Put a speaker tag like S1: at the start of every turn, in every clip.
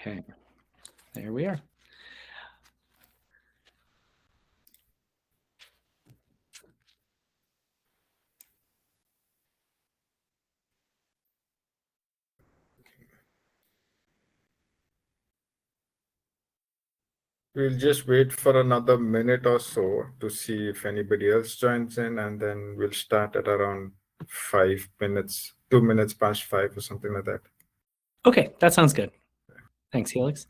S1: Okay, there we are.
S2: We'll just wait for another minute or so to see if anybody else joins in, and then we'll start at around 5 minutes, 2 minutes past 5 or something like that.
S1: Okay, that sounds good. Thanks, Helix.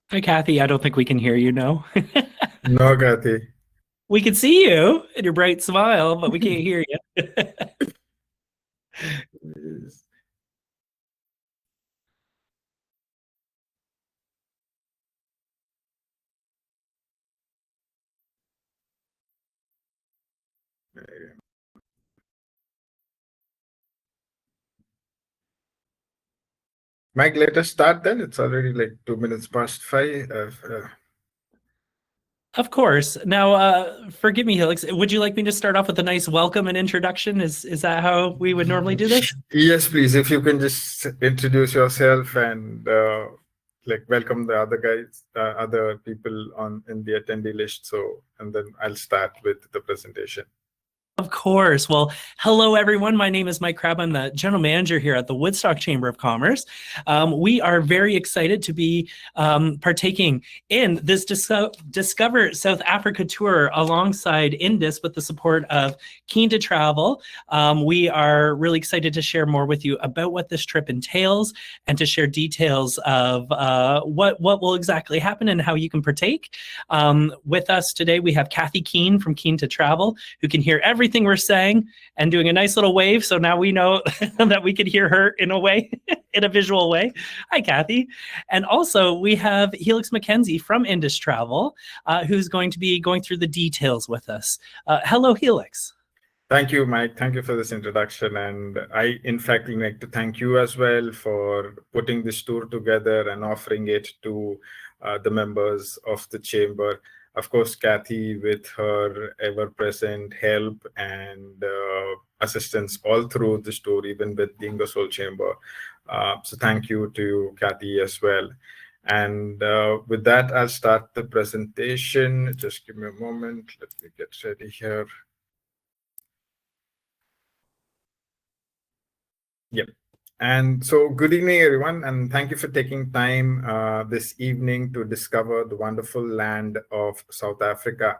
S1: Hi, Kathy. I don't think we can hear you, no.
S2: No, Kathy.
S1: We can see you and your bright smile, but we can't hear you.
S2: Yes. Mike, let us start then. It's already like 2 minutes past 5.
S1: Of course. Now, forgive me, Helix. Would you like me to start off with a nice welcome and introduction? Is that how we would normally do this?
S2: Yes, please. If you can just introduce yourself and like welcome the other guys, other people on in the attendee list. So, and then I'll start with the presentation.
S1: Of course. Well, hello, everyone. My name is Mike Crabb. I'm the general manager here at the Woodstock Chamber of Commerce. We are very excited to be partaking in this Discover South Africa tour alongside Indus with the support of Keen to Travel. We are really excited to share more with you about what this trip entails and to share details of what will exactly happen and how you can partake. With us today, we have Kathy Keen from Keen to Travel, who can hear everything we're saying and doing a nice little wave. So now we know that we could hear her in a way, in a visual way. Hi, Kathy. And also we have Helix McKenzie from Indus Travel, who's going to be going through the details with us. Hello, Helix.
S2: Thank you, Mike. Thank you for this introduction. And I, in fact, would like to thank you as well for putting this tour together and offering it to the members of the chamber. Of course, Kathy, with her ever-present help and assistance all through this tour, even with the Ingersoll Chamber. So thank you to Kathy as well. And with that, I'll start the presentation. Just give me a moment. Let me get ready here. Yep. And so good evening, everyone, and thank you for taking time this evening to discover the wonderful land of South Africa.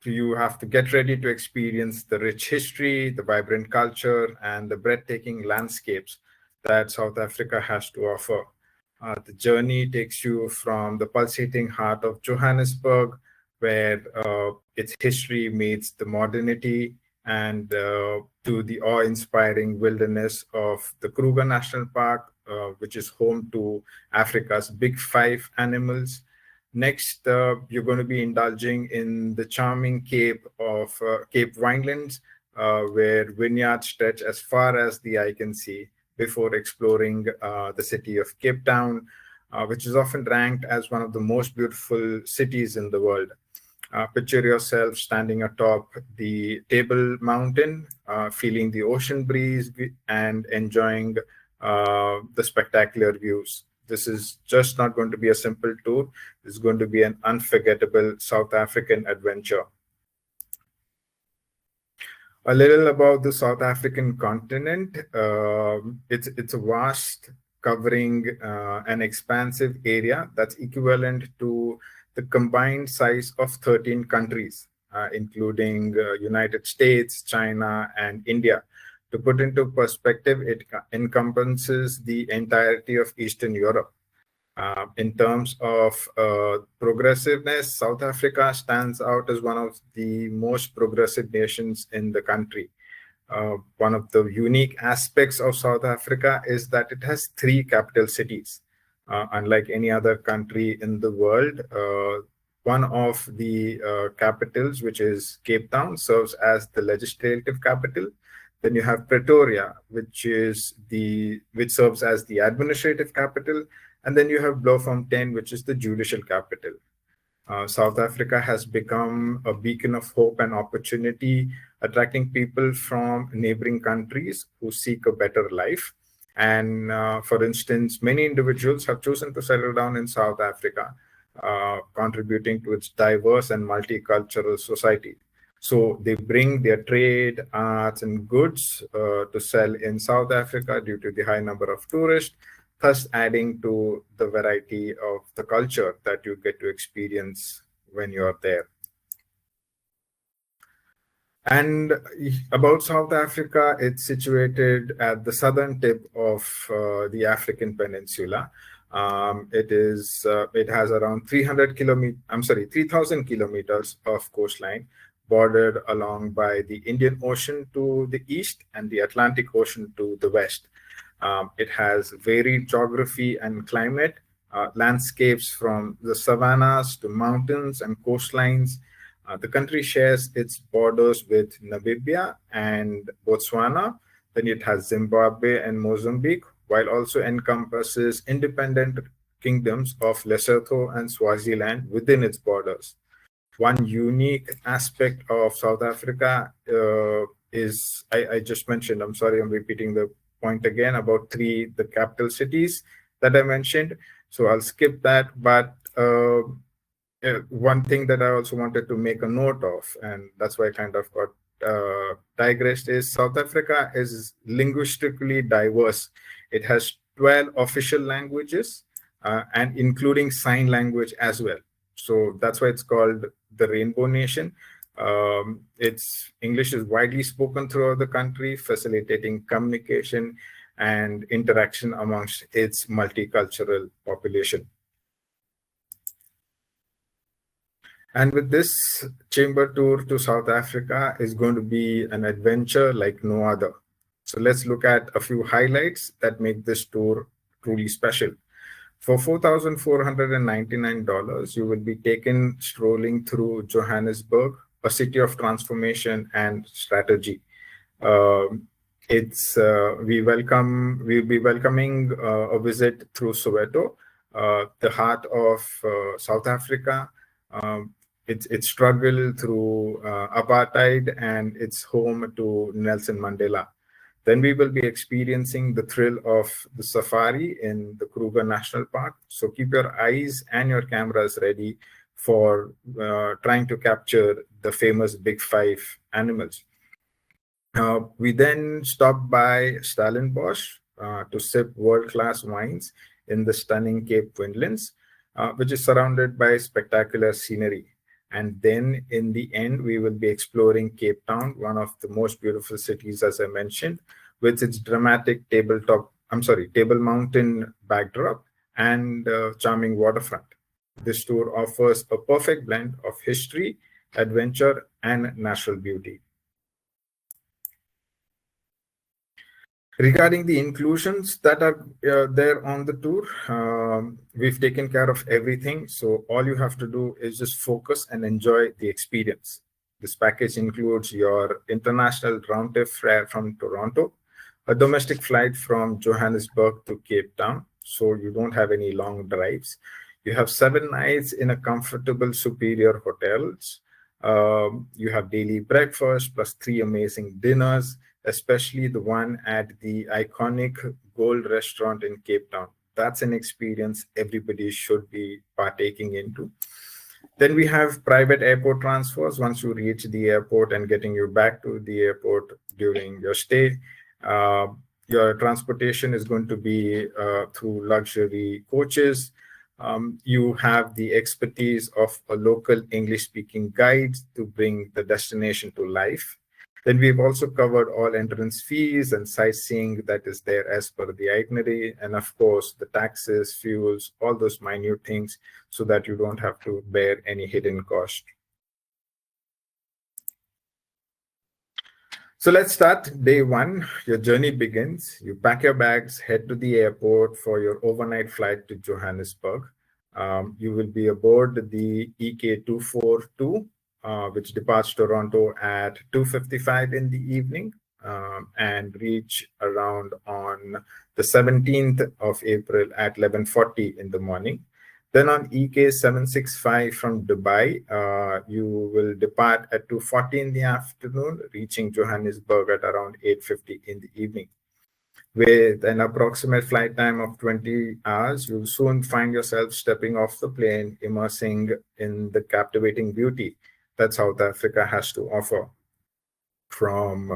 S2: You have to get ready to experience the rich history, the vibrant culture, and the breathtaking landscapes that South Africa has to offer. The journey takes you from the pulsating heart of Johannesburg, where its history meets the modernity, and to the awe-inspiring wilderness of the Kruger National Park, which is home to Africa's big five animals. Next, you're going to be indulging in the charming Cape Winelands, where vineyards stretch as far as the eye can see, before exploring the city of Cape Town, which is often ranked as one of the most beautiful cities in the world. Picture yourself standing atop the Table Mountain, feeling the ocean breeze and enjoying the spectacular views. This is just not going to be a simple tour. It's going to be an unforgettable South African adventure. A little about the South African continent. It's a vast, covering an expansive area that's equivalent to the combined size of 13 countries, including United States, China, and India. To put into perspective, it encompasses the entirety of Eastern Europe. In terms of progressiveness, South Africa stands out as one of the most progressive nations in the country. One of the unique aspects of South Africa is that it has three capital cities. Unlike any other country in the world, one of the capitals, which is Cape Town, serves as the legislative capital. Then you have Pretoria, which serves as the administrative capital, and then you have Bloemfontein, which is the judicial capital. South Africa has become a beacon of hope and opportunity, attracting people from neighboring countries who seek a better life. And for instance, many individuals have chosen to settle down in South Africa, contributing to its diverse and multicultural society. So they bring their trade, arts, and goods to sell in South Africa due to the high number of tourists, thus adding to the variety of the culture that you get to experience when you're there. And about South Africa, it's situated at the southern tip of the African peninsula. It has around 3,000 kilometers of coastline, bordered along by the Indian Ocean to the east and the Atlantic Ocean to the west. It has varied geography and climate, landscapes from the savannas to mountains and coastlines. The country shares its borders with Namibia and Botswana. Then it has Zimbabwe and Mozambique, while also encompasses independent kingdoms of Lesotho and Swaziland within its borders. One unique aspect of South Africa is, I just mentioned, I'm sorry, I'm repeating the point again about the capital cities that I mentioned. So I'll skip that. But one thing that I also wanted to make a note of, and that's why I kind of got digressed, is South Africa is linguistically diverse. It has 12 official languages, and including sign language as well. So that's why it's called the Rainbow Nation. Its English is widely spoken throughout the country, facilitating communication and interaction amongst its multicultural population. And with this chamber tour to South Africa is going to be an adventure like no other. So let's look at a few highlights that make this tour truly special. For $4,499, you will be taken strolling through Johannesburg, a city of transformation and strategy. We'll be welcoming a visit through Soweto, the heart of South Africa. Its struggle through apartheid, and its home to Nelson Mandela. Then we will be experiencing the thrill of the safari in the Kruger National Park. So keep your eyes and your cameras ready for trying to capture the famous big five animals. We then stop by Stellenbosch to sip world-class wines in the stunning Cape Winelands, which is surrounded by spectacular scenery. And then in the end, we will be exploring Cape Town, one of the most beautiful cities, as I mentioned, with its dramatic Table Mountain backdrop and charming waterfront. This tour offers a perfect blend of history, adventure, and natural beauty. Regarding the inclusions that are there on the tour, we've taken care of everything. So all you have to do is just focus and enjoy the experience. This package includes your international round-trip fare from Toronto, a domestic flight from Johannesburg to Cape Town, so you don't have any long drives. You have 7 nights in a comfortable superior hotels. You have daily breakfast plus 3 amazing dinners, especially the one at the iconic Gold Restaurant in Cape Town. That's an experience everybody should be partaking into. Then we have private airport transfers once you reach the airport and getting you back to the airport during your stay. Uh, your transportation is going to be through luxury coaches. You have the expertise of a local English-speaking guide to bring the destination to life. Then we've also covered all entrance fees and sightseeing that is there as per the itinerary. And of course, the taxes, fuels, all those minute things so that you don't have to bear any hidden cost. So let's start day 1. Your journey begins. You pack your bags, head to the airport for your overnight flight to Johannesburg. You will be aboard the EK242, which departs Toronto at 2:55 in the evening and reach around on the 17th of April at 11:40 in the morning. Then on EK765 from Dubai, you will depart at 2:40 in the afternoon, reaching Johannesburg at around 8:50 in the evening. With an approximate flight time of 20 hours, you'll soon find yourself stepping off the plane, immersing in the captivating beauty that South Africa has to offer. From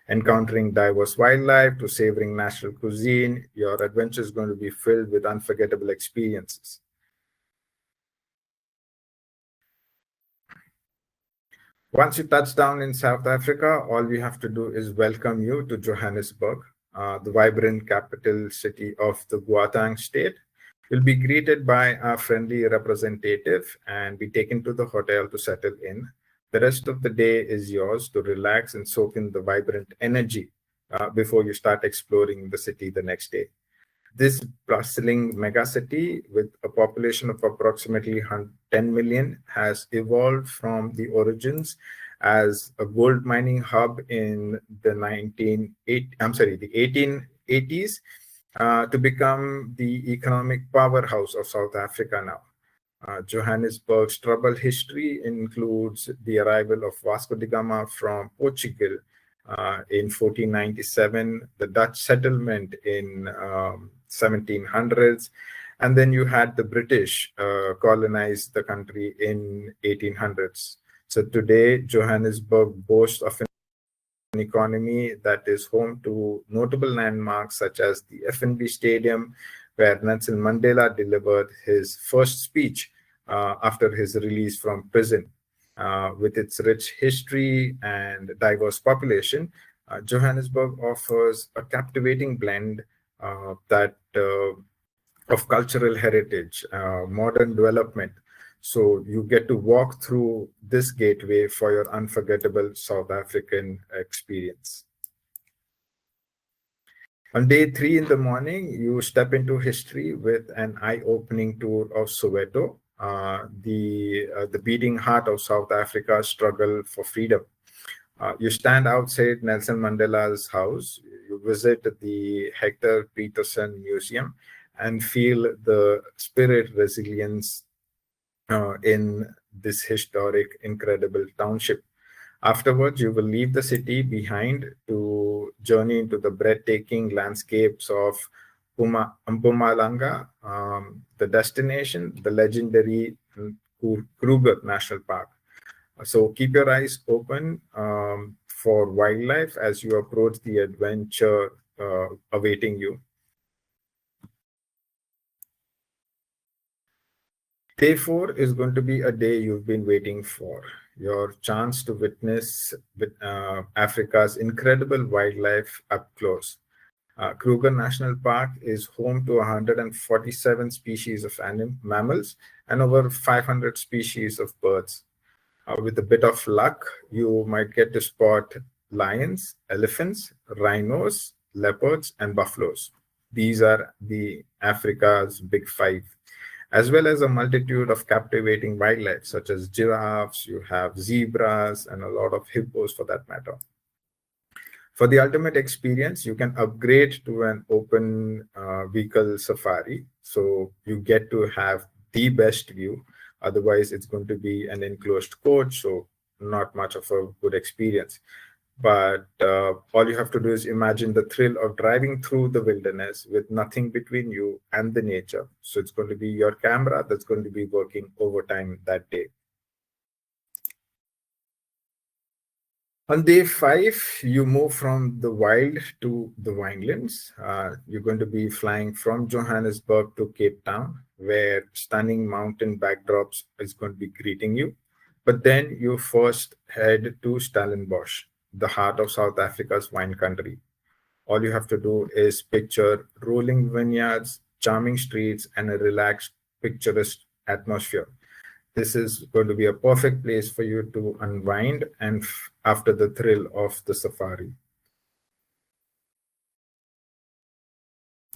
S2: encountering diverse wildlife to savoring national cuisine, your adventure is going to be filled with unforgettable experiences. Once you touch down in South Africa, all we have to do is welcome you to Johannesburg, the vibrant capital city of the Gauteng state. You'll be greeted by a friendly representative and be taken to the hotel to settle in. The rest of the day is yours to relax and soak in the vibrant energy before you start exploring the city the next day. This bustling megacity with a population of approximately 10 million has evolved from the origins as a gold mining hub in the 1880s to become the economic powerhouse of South Africa now. Johannesburg's troubled history includes the arrival of Vasco da Gama from Portugal in 1497, the Dutch settlement in 1700s, and then you had the British colonize the country in 1800s. So today, Johannesburg boasts of an economy that is home to notable landmarks such as the FNB Stadium, where Nelson Mandela delivered his first speech after his release from prison. With its rich history and diverse population, Johannesburg offers a captivating blend of cultural heritage, modern development. So you get to walk through this gateway for your unforgettable South African experience. On day 3 in the morning, you step into history with an eye-opening tour of Soweto, the beating heart of South Africa's struggle for freedom. You stand outside Nelson Mandela's house, you visit the Hector Peterson Museum, and feel the spirit resilience in this historic, incredible township. Afterwards, you will leave the city behind to journey into the breathtaking landscapes of Mpumalanga, the destination, the legendary Kruger National Park. So keep your eyes open for wildlife as you approach the adventure awaiting you. Day 4 is going to be a day you've been waiting for. Your chance to witness Africa's incredible wildlife up close. Kruger National Park is home to 147 species of mammals and over 500 species of birds. With a bit of luck, you might get to spot lions, elephants, rhinos, leopards, and buffaloes. These are the Africa's big five, as well as a multitude of captivating wildlife such as giraffes, you have zebras, and a lot of hippos for that matter. For the ultimate experience, you can upgrade to an open vehicle safari. So you get to have the best view. Otherwise, it's going to be an enclosed coach, so not much of a good experience. But all you have to do is imagine the thrill of driving through the wilderness with nothing between you and the nature. So it's going to be your camera that's going to be working overtime that day. On day 5, you move from the wild to the winelands. You're going to be flying from Johannesburg to Cape Town, where stunning mountain backdrops is going to be greeting you. But then you first head to Stellenbosch, the heart of South Africa's wine country. All you have to do is picture rolling vineyards, charming streets, and a relaxed, picturesque atmosphere. This is going to be a perfect place for you to unwind and after the thrill of the safari.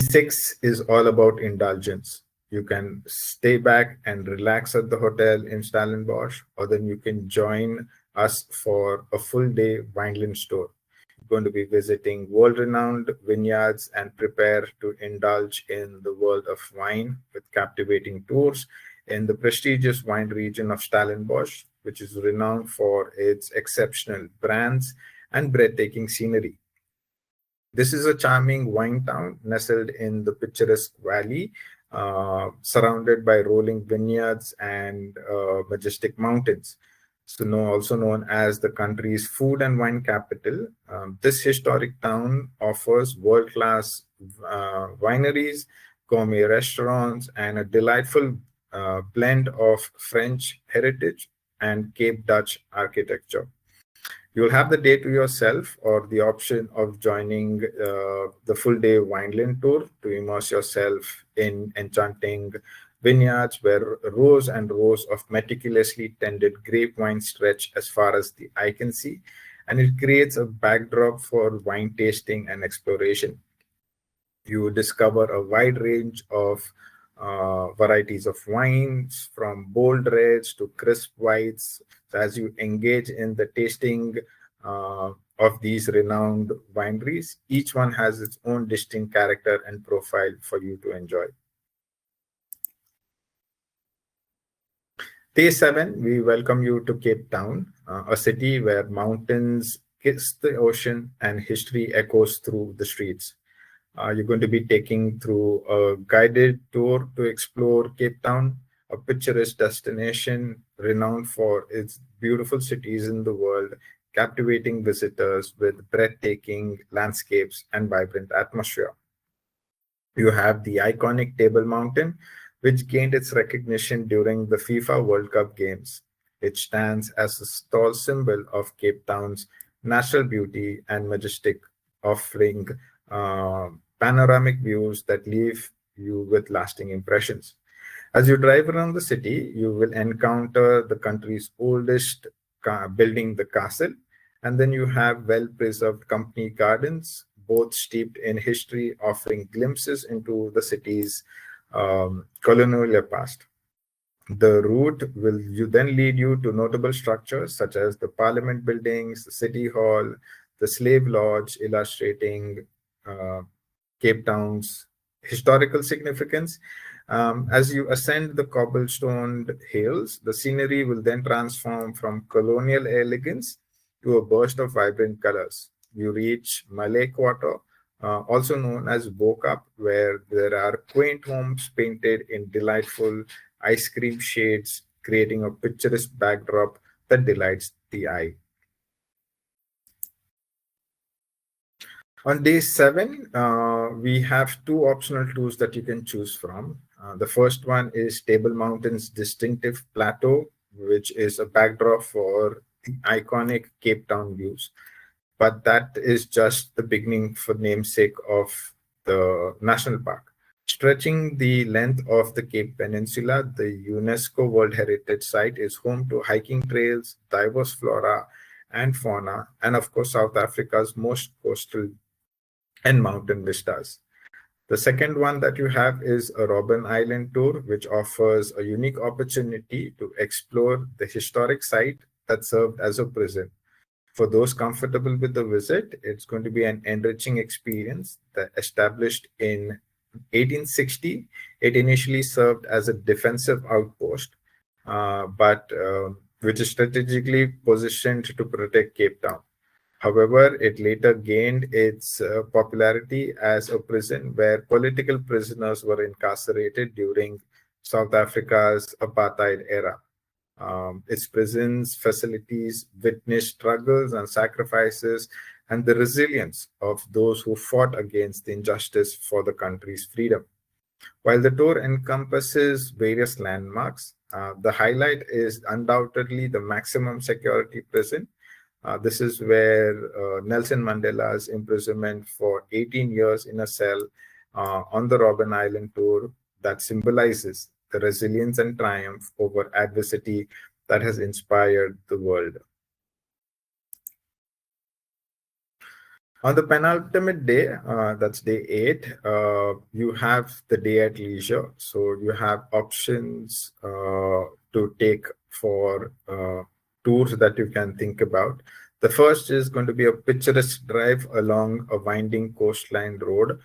S2: 6 is all about indulgence. You can stay back and relax at the hotel in Stellenbosch, or then you can join us for a full day wineland tour. You're going to be visiting world-renowned vineyards and prepare to indulge in the world of wine with captivating tours in the prestigious wine region of Stellenbosch, which is renowned for its exceptional brands and breathtaking scenery. This is a charming wine town nestled in the picturesque valley, surrounded by rolling vineyards and majestic mountains. So also known as the country's food and wine capital, this historic town offers world-class wineries, gourmet restaurants, and a delightful blend of French heritage and Cape Dutch architecture. You'll have the day to yourself or the option of joining the full day wineland tour to immerse yourself in enchanting vineyards where rows and rows of meticulously tended grape wine stretch as far as the eye can see, and it creates a backdrop for wine tasting and exploration. You discover a wide range of varieties of wines, from bold reds to crisp whites. So as you engage in the tasting of these renowned wineries, each one has its own distinct character and profile for you to enjoy. Day 7, we welcome you to Cape Town, a city where mountains kiss the ocean and history echoes through the streets. You're going to be taking through a guided tour to explore Cape Town, a picturesque destination renowned for its beautiful cities in the world, captivating visitors with breathtaking landscapes and vibrant atmosphere. You have the iconic Table Mountain, which gained its recognition during the FIFA World Cup Games. It stands as a tall symbol of Cape Town's natural beauty and majestic, offering panoramic views that leave you with lasting impressions. As you drive around the city, you will encounter the country's oldest building, the castle, and then you have well-preserved company gardens, both steeped in history, offering glimpses into the city's colonial past. The route will then lead you to notable structures such as the Parliament buildings, the City Hall, the Slave Lodge, illustrating Cape Town's historical significance. As you ascend the cobblestoned hills, the scenery will then transform from colonial elegance to a burst of vibrant colors. You reach Malay Quarter, also known as Bokap, where there are quaint homes painted in delightful ice cream shades, creating a picturesque backdrop that delights the eye. On day 7, we have 2 optional tours that you can choose from. The first one is Table Mountain's distinctive plateau, which is a backdrop for the iconic Cape Town views. But that is just the beginning for namesake of the national park. Stretching the length of the Cape Peninsula, the UNESCO World Heritage Site is home to hiking trails, diverse flora and fauna, and of course, South Africa's most coastal and mountain vistas. The second one that you have is a Robben Island tour, which offers a unique opportunity to explore the historic site that served as a prison. For those comfortable with the visit, it's going to be an enriching experience that established in 1860. It initially served as a defensive outpost, but which is strategically positioned to protect Cape Town. However, it later gained its popularity as a prison where political prisoners were incarcerated during South Africa's apartheid era. Its prisons facilities witnessed struggles and sacrifices and the resilience of those who fought against the injustice for the country's freedom. While the tour encompasses various landmarks, the highlight is undoubtedly the maximum security prison. This is where Nelson Mandela's imprisonment for 18 years in a cell on the Robben Island tour that symbolizes the resilience and triumph over adversity that has inspired the world. On the penultimate day, that's day 8, you have the day at leisure. So you have options to take for tours that you can think about. The first is going to be a picturesque drive along a winding coastline road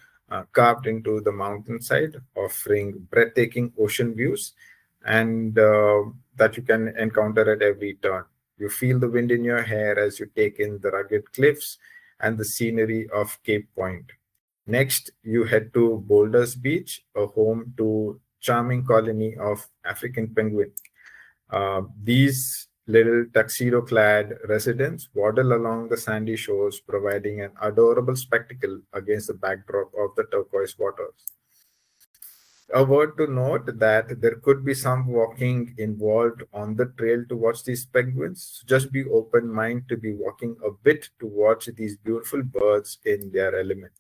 S2: carved into the mountainside, offering breathtaking ocean views and that you can encounter at every turn. You feel the wind in your hair as you take in the rugged cliffs and the scenery of Cape Point. Next, you head to Boulders Beach, a home to charming colony of African penguin. These little tuxedo-clad residents waddle along the sandy shores, providing an adorable spectacle against the backdrop of the turquoise waters. A word to note that there could be some walking involved on the trail to watch these penguins. So just be open mind to be walking a bit to watch these beautiful birds in their element.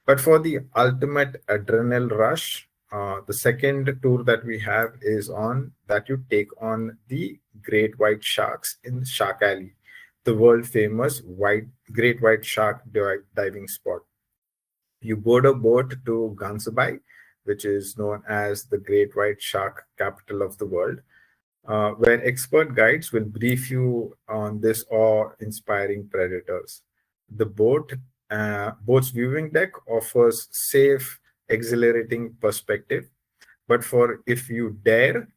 S2: But for the ultimate adrenal rush, the second tour that we have is on that you take on the great white sharks in Shark Alley, the world famous great white shark diving spot. You board a boat to Gansabai, which is known as the Great White Shark Capital of the world, where expert guides will brief you on this awe-inspiring predators. The boat's viewing deck offers safe, exhilarating perspective. But for if you dare,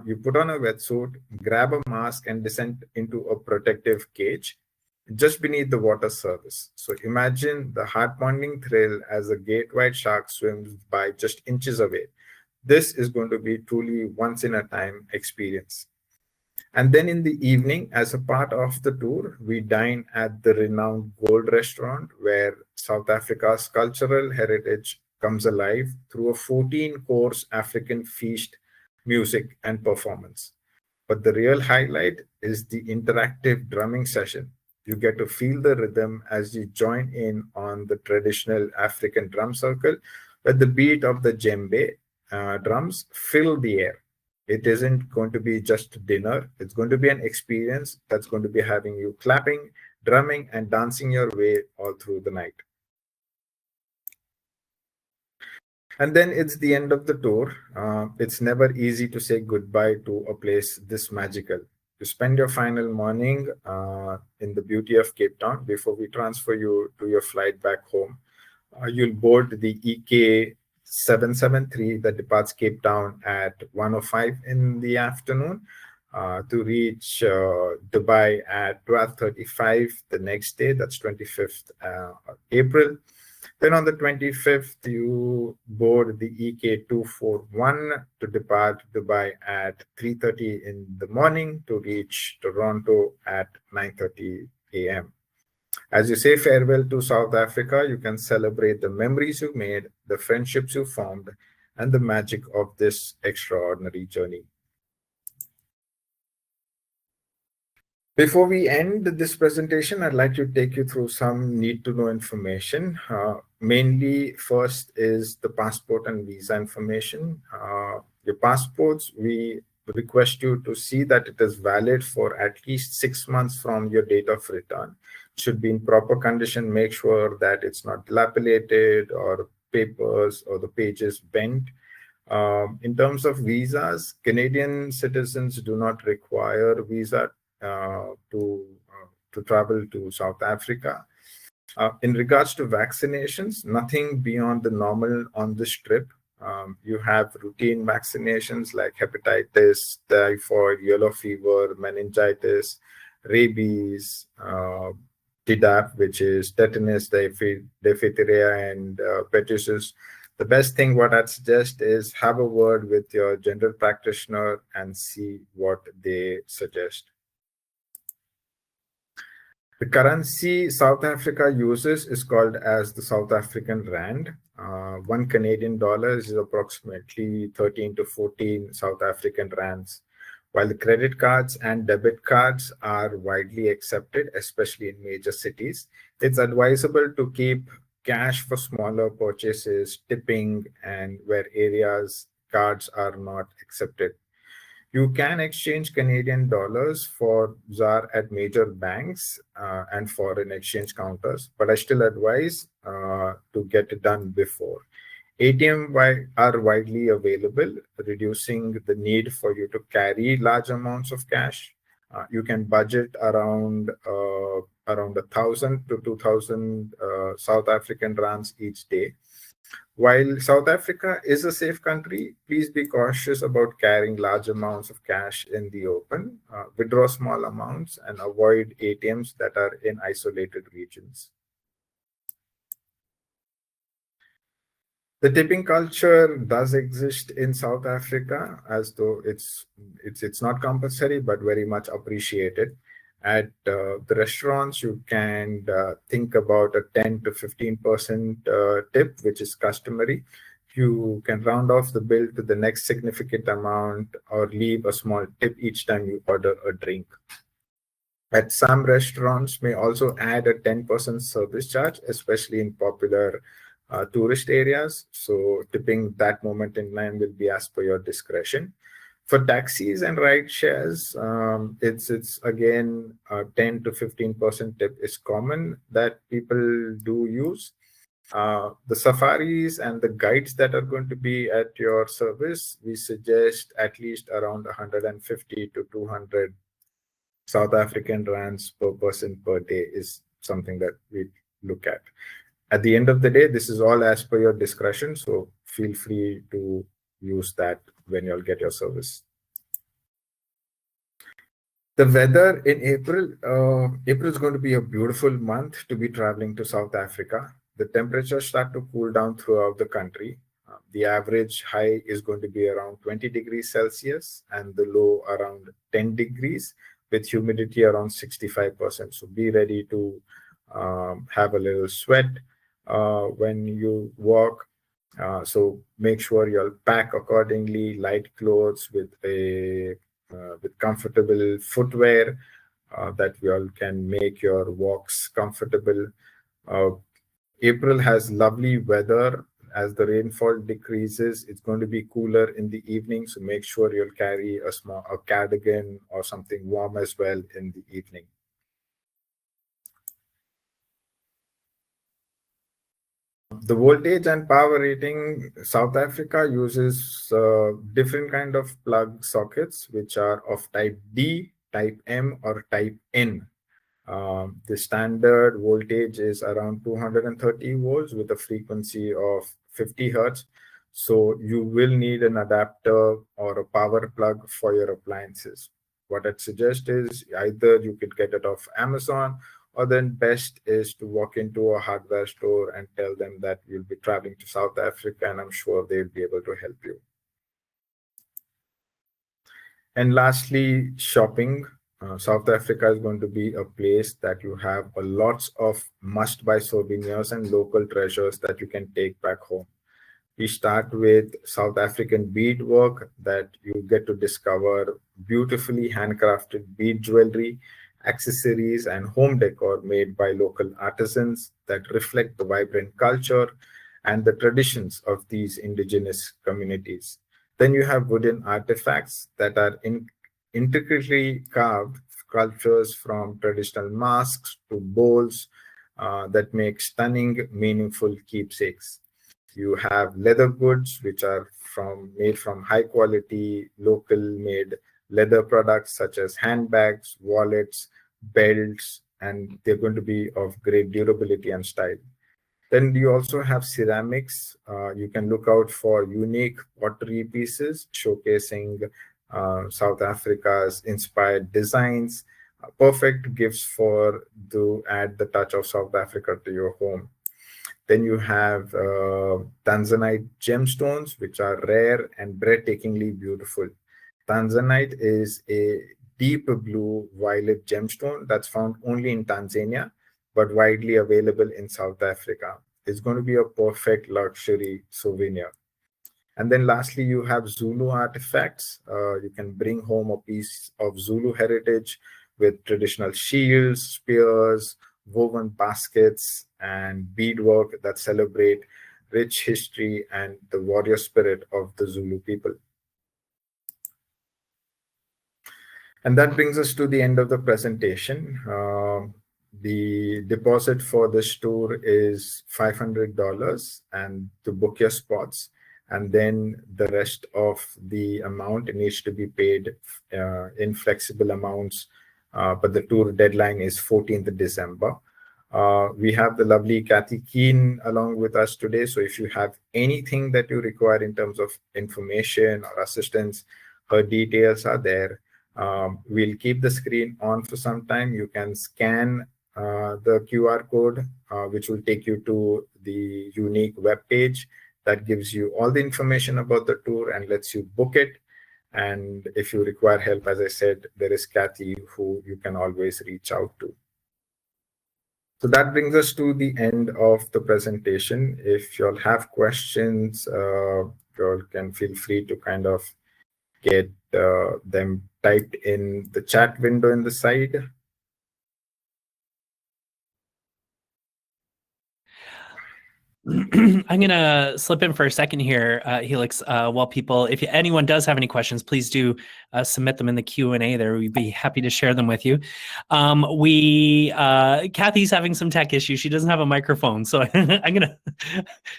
S2: you put on a wetsuit, grab a mask, and descend into a protective cage just beneath the water surface. So imagine the heart-pounding thrill as a great white shark swims by just inches away. This is going to be truly once-in-a-time experience. And then in the evening, as a part of the tour, we dine at the renowned Gold Restaurant, where South Africa's cultural heritage comes alive through a 14-course African feast, music, and performance. But the real highlight is the interactive drumming session. You get to feel the rhythm as you join in on the traditional African drum circle, where the beat of the djembe drums fill the air. It isn't going to be just dinner. It's going to be an experience that's going to be having you clapping, drumming, and dancing your way all through the night. And then it's the end of the tour. It's never easy to say goodbye to a place this magical. You spend your final morning in the beauty of Cape Town before we transfer you to your flight back home. You'll board the EK 773 that departs Cape Town at 1:05 in the afternoon to reach Dubai at 12:35 the next day. That's 25th April. Then on the 25th, you board the EK 241 to depart Dubai at 3:30 in the morning to reach Toronto at 9:30 a.m. As you say farewell to South Africa, you can celebrate the memories you made, the friendships you formed, and the magic of this extraordinary journey. Before we end this presentation, I'd like to take you through some need to know information. Mainly, first is the passport and visa information. Your passports, we request you to see that it is valid for at least 6 months from your date of return. It should be in proper condition. Make sure that it's not dilapidated or papers or the pages bent. In terms of visas, Canadian citizens do not require visa to travel to South Africa. In regards to vaccinations, nothing beyond the normal on this trip. You have routine vaccinations like hepatitis, typhoid, yellow fever, meningitis, rabies, Tdap, which is tetanus, diphtheria, and pertussis. The best thing what I'd suggest is have a word with your general practitioner and see what they suggest. The currency South Africa uses is called as the South African Rand. 1 Canadian dollar is approximately 13 to 14 South African Rands. While the credit cards and debit cards are widely accepted, especially in major cities, it's advisable to keep cash for smaller purchases, tipping, and where areas cards are not accepted. You can exchange Canadian dollars for ZAR at major banks and foreign exchange counters, but I still advise to get it done before. are widely available, reducing the need for you to carry large amounts of cash. You can budget around 1,000 to 2,000 South African rands each day. While South Africa is a safe country, please be cautious about carrying large amounts of cash in the open. Withdraw small amounts and avoid ATMs that are in isolated regions. The tipping culture does exist in South Africa, as though it's not compulsory, but very much appreciated. At the restaurants, you can think about a 10 to 15% tip, which is customary. You can round off the bill to the next significant amount or leave a small tip each time you order a drink. At some restaurants may also add a 10% service charge, especially in popular tourist areas. So tipping that moment in time will be as per your discretion. For taxis and ride shares, it's again 10 to 15% tip is common that people do use. The safaris and the guides that are going to be at your service, we suggest at least around 150 to 200 South African rands per person per day is something that we look at. At the end of the day, this is all as per your discretion, so feel free to use that when you'll get your service. The weather in April is going to be a beautiful month to be traveling to South Africa. The temperatures start to cool down throughout the country. The average high is going to be around 20 degrees Celsius and the low around 10 degrees with humidity around 65%. So be ready to have a little sweat when you walk. So make sure you'll pack accordingly, light clothes with comfortable footwear that we all can make your walks comfortable. April has lovely weather. As the rainfall decreases, it's going to be cooler in the evening, so make sure you'll carry a cardigan or something warm as well in the evening. The voltage and power rating, South Africa uses different kind of plug sockets, which are of type D, type M, or type N. The standard voltage is around 230 volts with a frequency of 50 hertz. So you will need an adapter or a power plug for your appliances. What I'd suggest is either you could get it off Amazon, or then best is to walk into a hardware store and tell them that you'll be traveling to South Africa, and I'm sure they'll be able to help you. And lastly, shopping. South Africa is going to be a place that you have a lots of must-buy souvenirs and local treasures that you can take back home. We start with South African beadwork that you get to discover beautifully handcrafted bead jewelry accessories, and home decor made by local artisans that reflect the vibrant culture and the traditions of these indigenous communities. Then you have wooden artifacts that are intricately carved sculptures from traditional masks to bowls that make stunning, meaningful keepsakes. You have leather goods, which are made from high quality, local made leather products such as handbags, wallets, belts, and they're going to be of great durability and style. Then you also have ceramics. You can look out for unique pottery pieces showcasing South Africa's inspired designs, perfect gifts for to add the touch of South Africa to your home. Then you have Tanzanite gemstones, which are rare and breathtakingly beautiful. Tanzanite is a deep blue violet gemstone that's found only in Tanzania, but widely available in South Africa. It's going to be a perfect luxury souvenir. And then lastly, you have Zulu artifacts. You can bring home a piece of Zulu heritage with traditional shields, spears, woven baskets, and beadwork that celebrate rich history and the warrior spirit of the Zulu people. And that brings us to the end of the presentation. The deposit for this tour is $500 and to book your spots. And then the rest of the amount needs to be paid in flexible amounts. But the tour deadline is 14th December. We have the lovely Kathy Keen along with us today. So if you have anything that you require in terms of information or assistance, her details are there. We'll keep the screen on for some time. You can scan the QR code, which will take you to the unique web page that gives you all the information about the tour and lets you book it. And if you require help, as I said, there is Kathy who you can always reach out to. So that brings us to the end of the presentation. If you all have questions, you all can feel free to kind of get them typed in the chat window in the side.
S1: I'm going to slip in for a second here, Helix, while people, if anyone does have any questions, please do submit them in the Q&A there. We'd be happy to share them with you. Kathy's having some tech issues. She doesn't have a microphone, so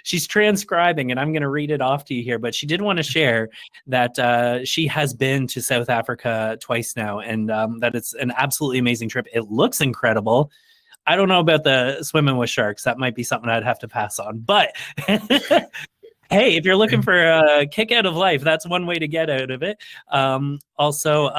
S1: she's transcribing and I'm going to read it off to you here, but she did want to share that she has been to South Africa twice now and that it's an absolutely amazing trip. It looks incredible. I don't know about the swimming with sharks. That might be something I'd have to pass on. But hey, if you're looking for a kick out of life, that's one way to get out of it. Also,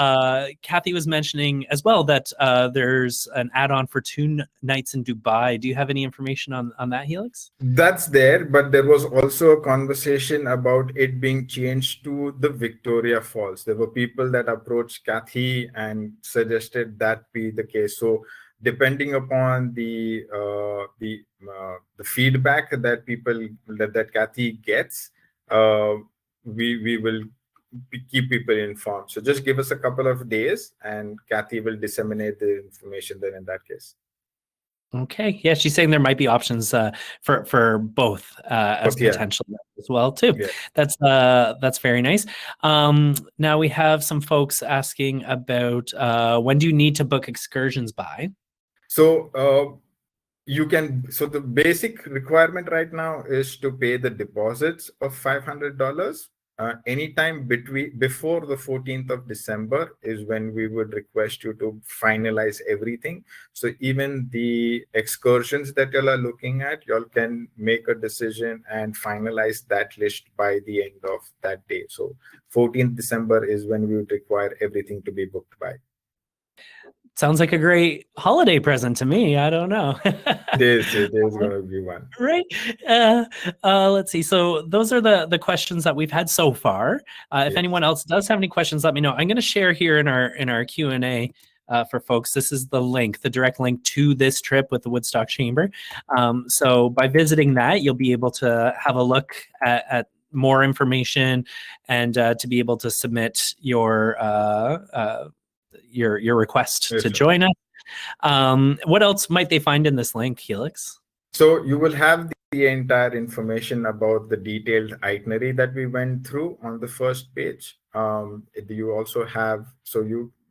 S1: Kathy was mentioning as well that there's an add-on for 2 nights in Dubai. Do you have any information on that, Helix?
S2: That's there, but there was also a conversation about it being changed to the Victoria Falls. There were people that approached Kathy and suggested that be the case. So depending upon the feedback that that Kathy gets, we will keep people informed. So just give us a couple of days, and Kathy will disseminate the information then in that case.
S1: Okay. Yeah, she's saying there might be options for both as potential as well too. Yeah. That's very nice. Now we have some folks asking about when do you need to book excursions by?
S2: So so the basic requirement right now is to pay the deposits of $500. Anytime before the 14th of December is when we would request you to finalize everything. So even the excursions that y'all are looking at, y'all can make a decision and finalize that list by the end of that day. So 14th December is when we would require everything to be booked by.
S1: Sounds like a great holiday present to me. I don't know.
S2: It is going to be one.
S1: Right. Let's see. So those are the questions that we've had so far. If anyone else does have any questions, let me know. I'm going to share here in our Q&A for folks. This is the link, the direct link to this trip with the Woodstock Chamber. So by visiting that, you'll be able to have a look at more information and to be able to submit your request to join us. What else might they find in this link, Helix?
S2: So you will have the entire information about the detailed itinerary that we went through on the first page. You also have,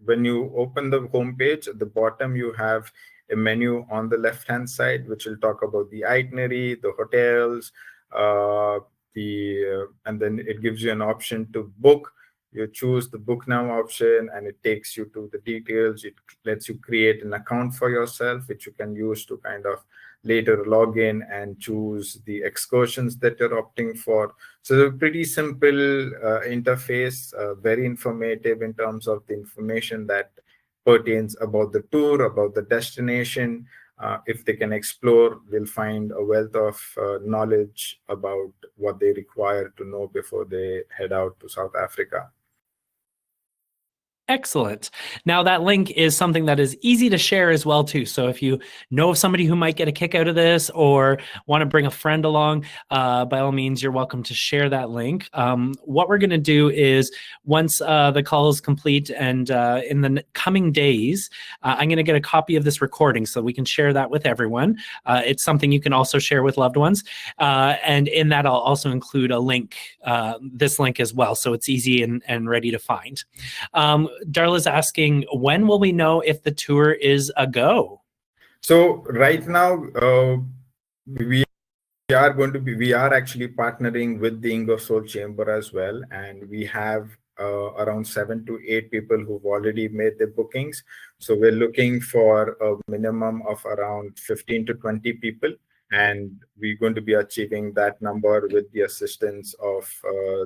S2: when you open the home page, at the bottom you have a menu on the left-hand side, which will talk about the itinerary, the hotels, and then it gives you an option to book. You choose the book now option and it takes you to the details. It lets you create an account for yourself, which you can use to kind of later log in and choose the excursions that you're opting for. So it's a pretty simple interface, very informative in terms of the information that pertains about the tour, about the destination. If they can explore, they'll find a wealth of knowledge about what they require to know before they head out to South Africa.
S1: Excellent. Now that link is something that is easy to share as well too. So if you know of somebody who might get a kick out of this or want to bring a friend along, by all means, you're welcome to share that link. What we're going to do is once the call is complete and in the coming days, I'm going to get a copy of this recording so we can share that with everyone. It's something you can also share with loved ones. And in that, I'll also include a link, this link as well. So it's easy and ready to find. Darla's asking, when will we know if the tour is a go?
S2: So right now, we are actually partnering with the Ingersoll Chamber as well, and we have around 7 to 8 people who've already made their bookings. So we're looking for a minimum of around 15 to 20 people, and we're going to be achieving that number with the assistance of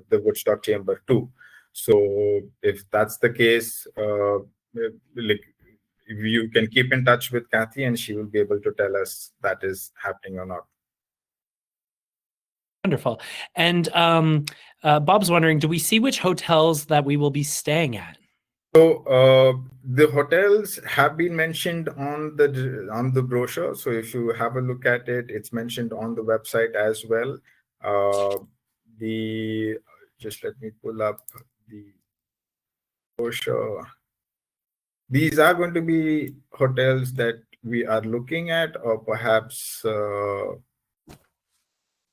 S2: the Woodstock Chamber too. So if that's the case, you can keep in touch with Kathy and she will be able to tell us that is happening or not.
S1: Wonderful. And Bob's wondering, do we see which hotels that we will be staying at?
S2: So the hotels have been mentioned on the brochure. So if you have a look at it, it's mentioned on the website as well. Just let me pull up the brochure. These are going to be hotels that we are looking at, or perhaps so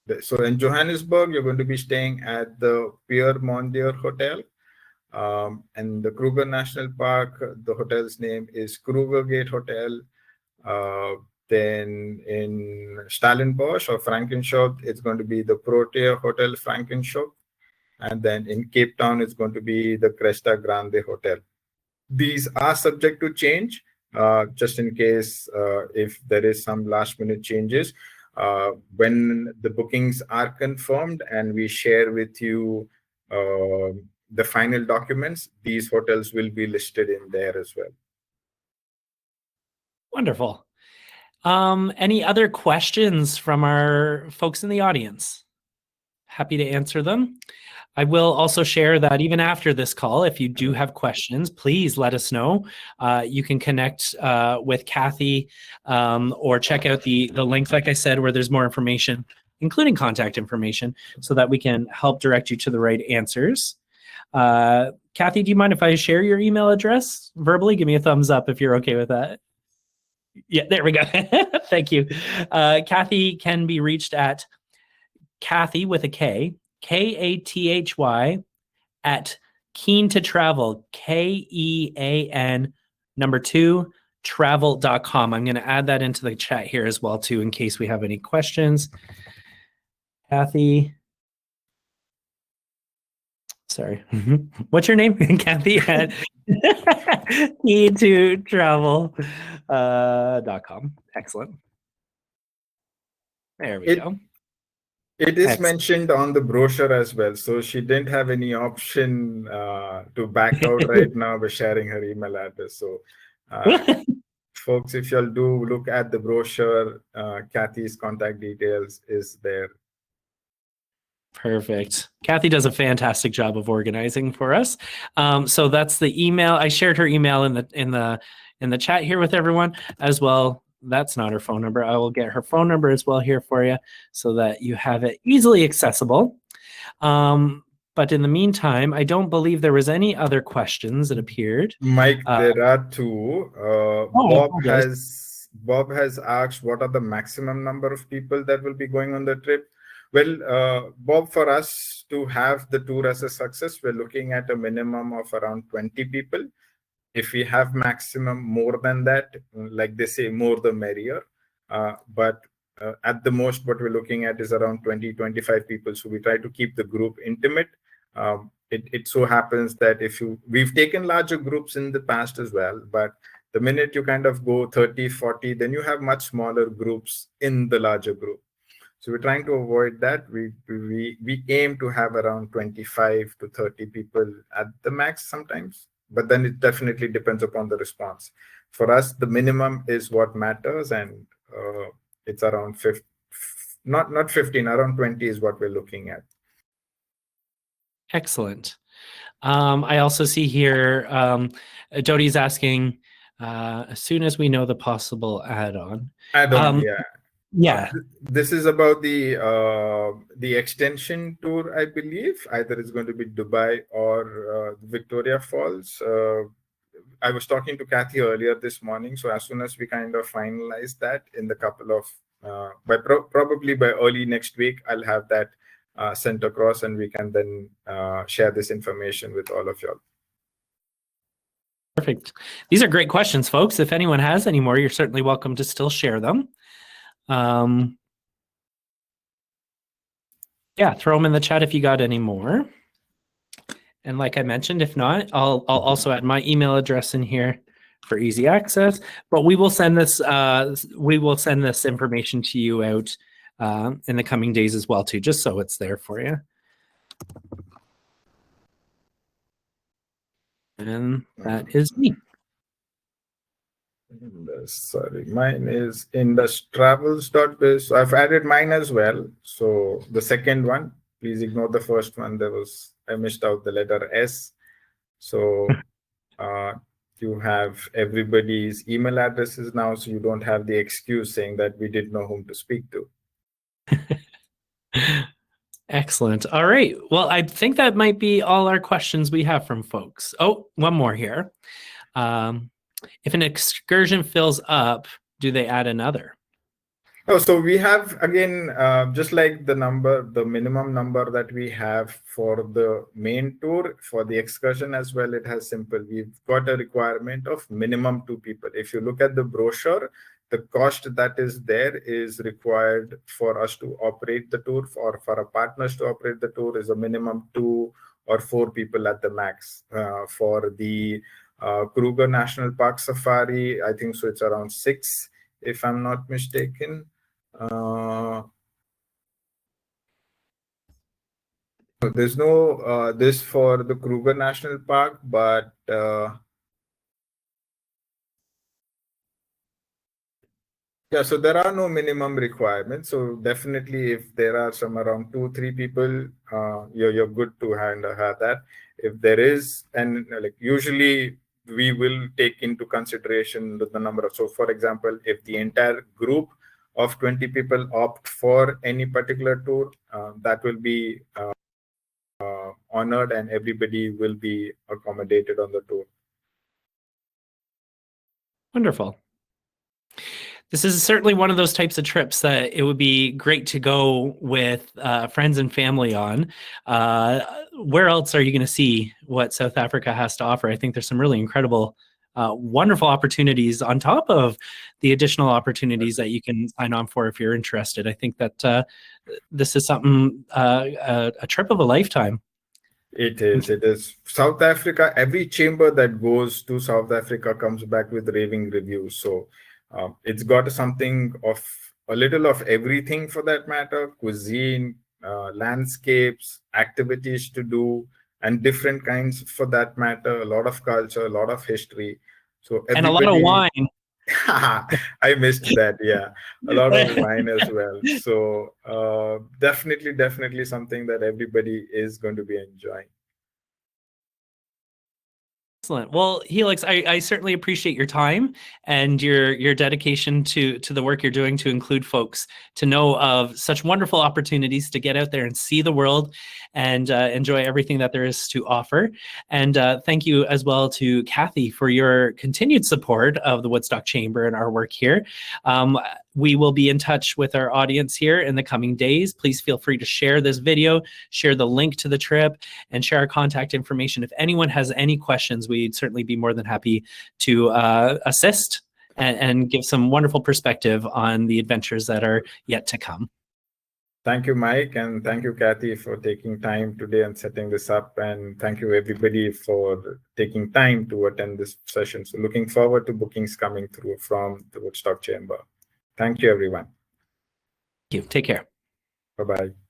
S2: in Johannesburg, you're going to be staying at the Pierre Mondier Hotel. And the Kruger National Park, the hotel's name is Kruger Gate Hotel. Then in Stellenbosch or Frankenschot, it's going to be the Protea Hotel Frankenschot. And then in Cape Town, it's going to be the Cresta Grande Hotel. These are subject to change, just in case if there is some last minute changes. When the bookings are confirmed and we share with you the final documents, these hotels will be listed in there as well.
S1: Wonderful. Any other questions from our folks in the audience? Happy to answer them. I will also share that even after this call, if you do have questions, please let us know. You can connect with Kathy or check out the link, like I said, where there's more information, including contact information, so that we can help direct you to the right answers. Kathy, do you mind if I share your email address verbally? Give me a thumbs up if you're okay with that. Yeah, there we go. Thank you. Kathy can be reached at Kathy with a K, Kathy at Keen to Travel, KEAN number 2 travel.com. I'm going to add that into the chat here as well too, in case we have any questions. Kathy. Sorry. What's your name? Kathy at Keen to travel.com. Excellent. There we go.
S2: It is mentioned on the brochure as well. So she didn't have any option to back out right now by sharing her email address. So folks, if y'all do look at the brochure, Kathy's contact details is there.
S1: Perfect. Kathy does a fantastic job of organizing for us. So that's the email. I shared her email in the chat here with everyone as well. That's not her phone number. I will get her phone number as well here for you so that you have it easily accessible. But in the meantime, I don't believe there was any other questions that appeared.
S2: Mike, there are two.
S1: I apologize.
S2: Bob has asked what are the maximum number of people that will be going on the trip. Well, Bob, for us to have the tour as a success, we're looking at a minimum of around 20 people. If we have maximum more than that, like they say, more the merrier. But at the most, what we're looking at is around 20, 25 people. So we try to keep the group intimate. It so happens that we've taken larger groups in the past as well, but the minute you kind of go 30, 40, then you have much smaller groups in the larger group. So we're trying to avoid that. We aim to have around 25 to 30 people at the max sometimes, but then it definitely depends upon the response. For us, the minimum is what matters, and it's around 50, not 15, around 20 is what we're looking at.
S1: Excellent. I also see here Jody's asking, as soon as we know the possible add-on.
S2: Add-on, yeah.
S1: Yeah.
S2: This is about the extension tour, I believe. Either it's going to be Dubai or Victoria Falls. I was talking to Kathy earlier this morning, so as soon as we kind of finalize that in the couple of probably by early next week, I'll have that sent across, and we can then share this information with all of y'all.
S1: Perfect. These are great questions, folks. If anyone has any more, you're certainly welcome to still share them. Yeah, throw them in the chat if you got any more. And like I mentioned, if not, I'll also add my email address in here for easy access. But we will send this information to you out in the coming days as well too, just so it's there for you. And that is me.
S2: Sorry, mine is industravels.biz. So I've added mine as well. So the second one, please ignore the first one. I missed out the letter S. So you have everybody's email addresses now, so you don't have the excuse saying that we didn't know whom to speak to.
S1: Excellent. All right. Well, I think that might be all our questions we have from folks. Oh, one more here. If an excursion fills up, do they add another?
S2: Oh, so we have, again, just like the minimum number that we have for the main tour, for the excursion as well, it has simple. We've got a requirement of minimum 2 people. If you look at the brochure, the cost that is there is required for us to operate the tour, or for our partners to operate the tour, is a minimum 2 or 4 people at the max. For the Kruger National Park Safari, I think so it's around 6, if I'm not mistaken. There's no this for the Kruger National Park, but yeah, so there are no minimum requirements. So definitely, if there are some around 2-3 people, you're good to have that. If there is, and like usually we will take into consideration the number of. So, for example, if the entire group of 20 people opt for any particular tour, that will be honored, and everybody will be accommodated on the tour.
S1: Wonderful. This is certainly one of those types of trips that it would be great to go with friends and family on. Where else are you going to see what South Africa has to offer? I think there's some really incredible, wonderful opportunities on top of the additional opportunities that you can sign on for if you're interested. I think that this is something, a trip of a lifetime.
S2: It is. South Africa, every chamber that goes to South Africa comes back with raving reviews. So it's got something of a little of everything for that matter: cuisine, landscapes, activities to do, and different kinds for that matter. A lot of culture, a lot of history. So
S1: and a lot of wine.
S2: I missed that. Yeah, a lot of wine as well. So definitely something that everybody is going to be enjoying.
S1: Excellent. Well, Helix, I certainly appreciate your time and your dedication to the work you're doing to include folks to know of such wonderful opportunities to get out there and see the world and enjoy everything that there is to offer. And thank you as well to Kathy for your continued support of the Woodstock Chamber and our work here. We will be in touch with our audience here in the coming days. Please feel free to share this video, share the link to the trip, and share our contact information. If anyone has any questions, we'd certainly be more than happy to assist and give some wonderful perspective on the adventures that are yet to come.
S2: Thank you, Mike, and thank you, Kathy, for taking time today and setting this up. And thank you, everybody, for taking time to attend this session. So looking forward to bookings coming through from the Woodstock Chamber. Thank you, everyone.
S1: Thank you. Take care.
S2: Bye-bye.